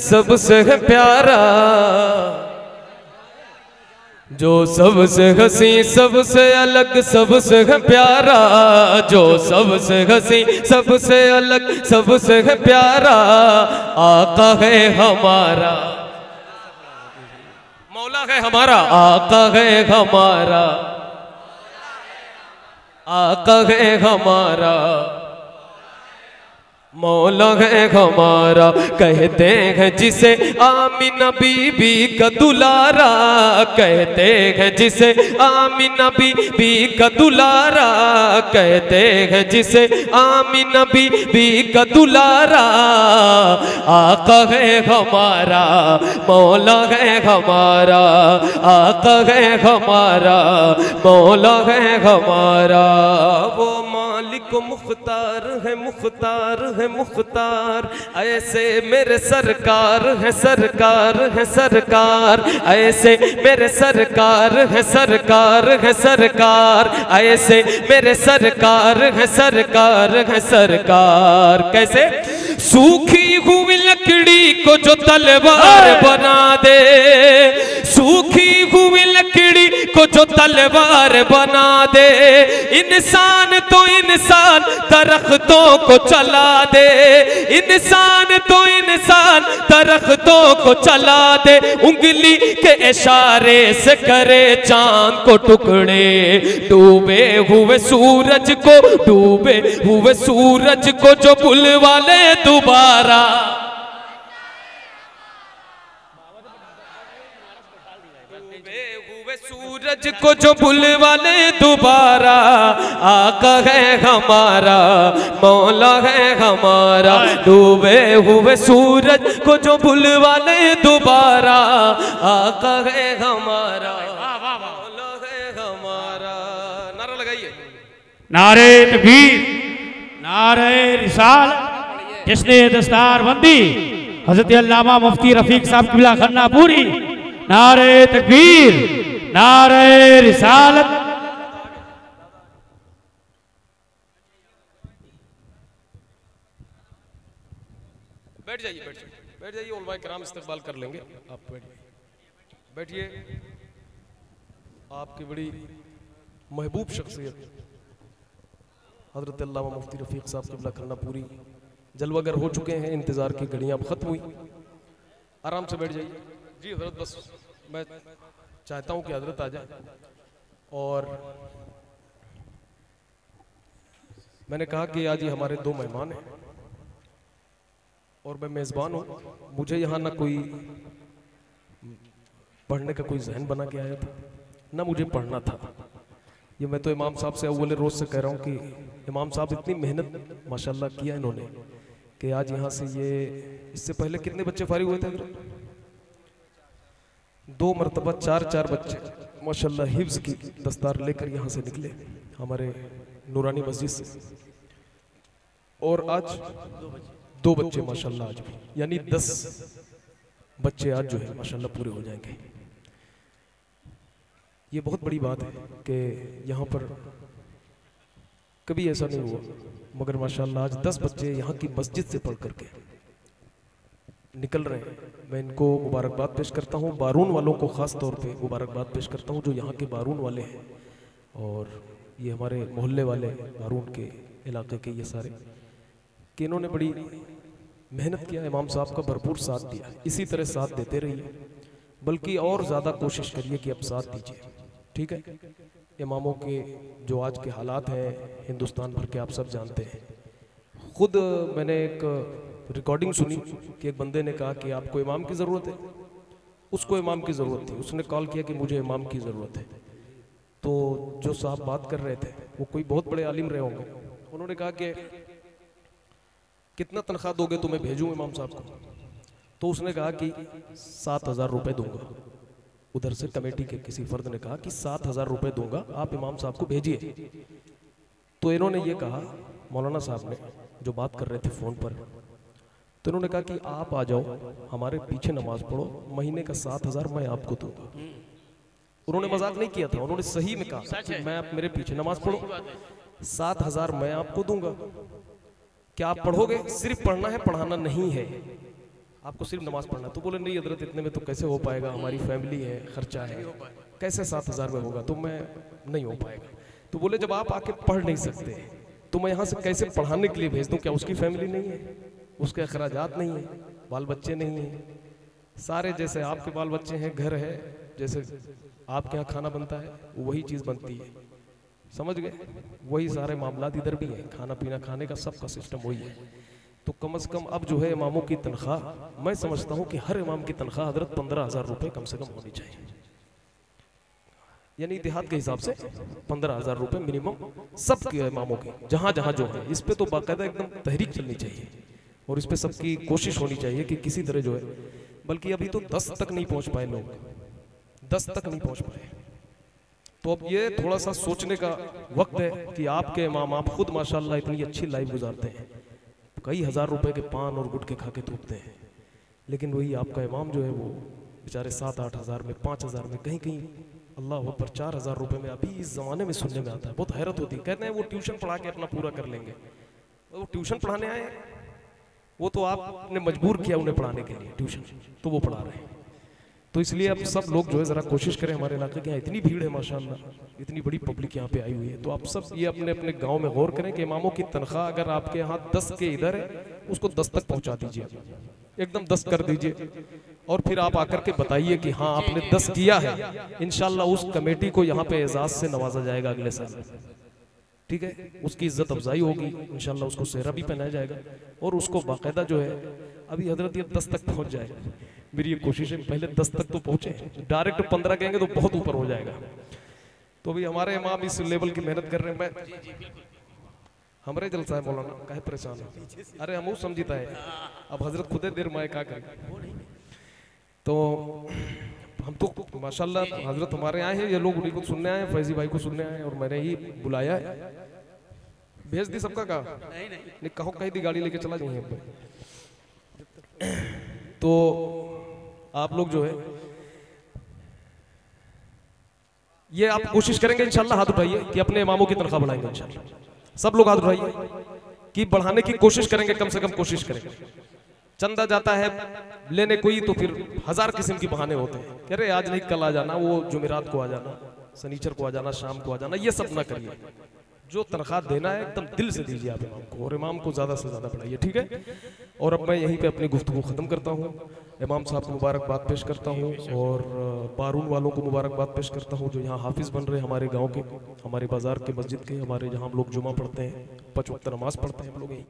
सबसे है प्यारा, जो सबसे हंसी सबसे अलग सबसे है प्यारा, जो सबसे हंसी सबसे अलग सबसे है प्यारा, आका है हमारा, मौला है हमारा, आका है हमारा, आका है हमारा, मौला है हमारा। कहते हैं जिसे आमीना बीबी का दुलारा, कहते हैं जिसे आमीना बीबी का दुलारा, कहते हैं जिसे आमीना बीबी का दुलारा, आका है हमारा, मौला है हमारा, आका है हमारा, मौला है हमारा। वो मालिक मुख्तार है, मुख्तार है मुख्तार, ऐसे मेरे सरकार है, सरकार है सरकार, ऐसे मेरे सरकार है, सरकार है सरकार, ऐसे मेरे सरकार है, सरकार है सरकार। कैसे? सूखी हुई लकड़ी को जो तलवार बना दे, सूखी हुई लकड़ी को जो तलवार बना दे, इंसान तो इंसान दरख्तों को चला दे, इंसान तो इंसान दरख्तों को चला दे, उंगली के इशारे से करे चांद को टुकड़े, डूबे हुए सूरज को, डूबे हुए सूरज को जो बुलवा ले दोबारा, सूरज को जो बुलवा ले दोबारा, आका है हमारा, मौला है हमारा, डूबे हुए सूरज को जो बुलवा ले दोबारा, आका है हमारा, मौला है हमारा। नारा लगाइए, नारे तकबीर, नारे रिसालत, जिसने दस्तारबंदी हजरत अल्लामा मुफ्ती रफीक साहब किबला खन्नापुरी, नारे तकबीर, नारे रिसालत। बैठ जाइए, बैठ जाइए, बैठ जाइए, उलमाए किराम इस्तकबाल कर लेंगे, आप बैठिए। आपकी बड़ी महबूब शख्सियत हजरत अल्लामा मुफ्ती रफीक साहब किबला खन्नापुरी जलवागर हो चुके हैं, इंतजार की घड़ियां अब खत्म हुई, आराम से बैठ जाइए। जी हजरत, बस मैं चाहता हूं कि हजरत आ जाए, और मैंने कहा कि आज ये हमारे दो मेहमान हैं और मैं मेज़बान हूं, मुझे यहाँ ना कोई पढ़ने का कोई जहन बना के आया था, ना मुझे पढ़ना था। ये मैं तो इमाम साहब से अव्वल रोज से कह रहा हूँ कि इमाम साहब इतनी मेहनत माशाल्लाह किया इन्होंने कि आज यहाँ से ये, इससे पहले कितने बच्चे फारिग हुए थे? 2 मरतबा 4 बच्चे माशाल्लाह हिफ्ज़ की दस्तार लेकर यहाँ से निकले हमारे नूरानी मस्जिद से, और आज 2 बच्चे माशाल्लाह आज भी, यानी 10 बच्चे आज जो है माशाल्लाह पूरे हो जाएंगे। ये बहुत बड़ी बात है कि यहाँ पर कभी ऐसा नहीं हुआ, मगर माशाल्लाह आज 10 बच्चे यहाँ की मस्जिद से पढ़ करके निकल रहे हैं। मैं इनको मुबारकबाद पेश करता हूँ, बारून वालों को ख़ास तौर पे मुबारकबाद पेश करता हूँ जो यहाँ के बारून वाले हैं, और ये हमारे मोहल्ले वाले बारून के इलाके के ये सारे, कि इन्होंने बड़ी मेहनत किया, इमाम साहब का भरपूर साथ दिया। इसी तरह साथ देते रहिए, बल्कि और ज़्यादा कोशिश करिए कि अब साथ दीजिए, ठीक है? इमामों के जो आज के हालात हैं हिंदुस्तान भर के आप सब जानते हैं। खुद मैंने एक रिकॉर्डिंग सुनी कि एक बंदे ने कहा कि आपको इमाम की ज़रूरत है, उसको इमाम की ज़रूरत थी, उसने कॉल किया कि मुझे इमाम की ज़रूरत है। तो जो साहब बात कर रहे थे वो कोई बहुत बड़े आलिम रहे होंगे, उन्होंने कहा कि कितना तनख्वाह दोगे तो मैं भेजूँ इमाम साहब को? तो उसने कहा कि 7,000 रुपये दूंगा। उधर से कमेटी के किसी फर्द ने कहा कि 7,000 रुपये दूंगा, आप इमाम साहब को भेजिए। तो इन्होंने ये कहा, मौलाना साहब ने जो बात कर रहे थे फ़ोन पर, तो इन्होंने कहा कि आप आ जाओ हमारे पीछे नमाज पढ़ो, महीने का 7,000 मैं आपको दूंगा। उन्होंने मजाक नहीं किया था, उन्होंने सही में कहा कि मैं आप मेरे पीछे नमाज पढ़ो, 7,000 मैं आपको दूंगा। क्या आप पढ़ोगे? सिर्फ पढ़ना है, पढ़ाना नहीं है। आपको सिर्फ नमाज पढ़ना है। तो बोले नहीं हजरत इतने में तो कैसे हो पाएगा, हमारी फैमिली है, खर्चा है, कैसे 7,000 में होगा, तो मैं नहीं हो पाएगा। तो बोले जब आप आके पढ़ नहीं सकते तो मैं यहाँ से कैसे पढ़ाने के लिए भेज दूँ, क्या उसकी फैमिली नहीं है, उसके अखराजात नहीं है, बाल बच्चे नहीं हैं, सारे जैसे आपके बाल बच्चे हैं, घर है, जैसे आपके यहाँ खाना बनता है वही चीज़ बनती है, समझ गए, वही सारे मामलात इधर भी हैं, खाना पीना खाने का सबका सिस्टम वही है। तो कम से कम अब जो है इमामों की तनख्वाह, मैं समझता हूँ कि हर इमाम की तनख्वाह हजरत 15,000 रुपये कम से कम होनी चाहिए, यानी देहात के हिसाब से 15,000 रुपये मिनिमम सबके इमामों की, जहाँ जहाँ जो है। इस पे तो बाकायदा एकदम तहरीक चलनी चाहिए और इस पे सबकी कोशिश होनी चाहिए कि किसी तरह जो है, बल्कि अभी तो 10 तक नहीं पहुँच पाए लोग, 10 तक नहीं पहुँच पाए। तो अब ये थोड़ा सा सोचने का वक्त है कि आपके इमाम, आप खुद माशाल्लाह इतनी अच्छी लाइफ गुजारते हैं, कई हज़ार रुपए के पान और गुटखे खा के थूकते हैं, लेकिन वही आपका इमाम जो है वो बेचारे 7-8 हज़ार में, 5,000 में, कहीं कहीं अल्लाह पर 4,000 रुपये में अभी इस ज़माने में सुनने में आता है। बहुत हैरत होती है, कहते हैं वो ट्यूशन पढ़ा के अपना पूरा कर लेंगे। वो ट्यूशन पढ़ाने आए, वो तो आपने मजबूर किया उन्हें पढ़ाने के लिए ट्यूशन, तो वो पढ़ा रहे हैं। तो इसलिए अब सब लोग जो है ज़रा कोशिश करें, हमारे इलाके के यहाँ इतनी भीड़ है माशाल्लाह, इतनी बड़ी पब्लिक यहाँ पे आई हुई है, तो आप सब ये अपने अपने गांव में गौर करें कि इमामों की तनख्वाह अगर आपके यहाँ 10 के इधर है उसको 10 तक पहुँचा दीजिए, एकदम 10 कर दीजिए, और फिर आप आकर के बताइए कि हाँ आपने 10 किया है, इंशाल्लाह उस कमेटी को यहाँ पे एजाज़ से नवाजा जाएगा अगले साल, ठीक है, उसकी इज्जत अफजाई होगी, इंशाल्लाह उसको सेहरा भी पहनाया जाएगा और उसको बाकायदा जो है, अभी हजरत ये 10 तक पहुँच जाए, मेरी ये कोशिश है पहले 10 तक तो पहुँचे, डायरेक्ट 15 कहेंगे तो बहुत ऊपर हो जाएगा। तो अभी हमारे इमाम इस लेवल की मेहनत कर रहे हैं। मैं हमारे जलसा है मौलाना, काहे परेशान है, अरे हम समझता है, अब हजरत खुदे देर माए क्या करें। तो हम तो माशाल्लाह हजरत हमारे आए हैं, ये लोग उन्हीं को सुनने आए हैं, फैजी भाई को सुनने आए हैं, और मैंने ही बुलाया है। भेज दी सबका कहा नहीं, कहो कहीं दी गाड़ी लेके चला जाइए। तो आप लोग जो है ये आप कोशिश करेंगे इंशाल्लाह, हाथ उठाइए कि अपने इमामों की तनख्वाह बढ़ाएंगे इंशाल्लाह, सब लोग हाथ उठाइए कि बढ़ाने की कोशिश करेंगे, कम से कम कोशिश करेंगे। चंदा जाता है लेने कोई तो फिर 1000 किस्म के बहाने होते हैं, कह रहे आज नहीं कल आ जाना, वो जुमेरात को आ जाना, शनिचर को आ जाना, शाम को आ जाना, ये सब ना करिए। जो तनख्वाह देना है एकदम दिल से दीजिए आप इमाम को, और इमाम को ज़्यादा से ज़्यादा बढ़ाइए, ठीक है। और अब मैं यहीं पे अपनी गुफ्तगू ख़त्म करता हूँ, इमाम साहब को मुबारकबाद पेश करता हूँ और बारून वालों को मुबारकबाद पेश करता हूँ जो यहाँ हाफिज़ बन रहे हैं हमारे गाँव के, हमारे बाज़ार के, मस्जिद के, हमारे जहाँ हम लोग जुमा पढ़ते हैं, 5 वक्त नमाज़ पढ़ते हैं हम लोग यहीं।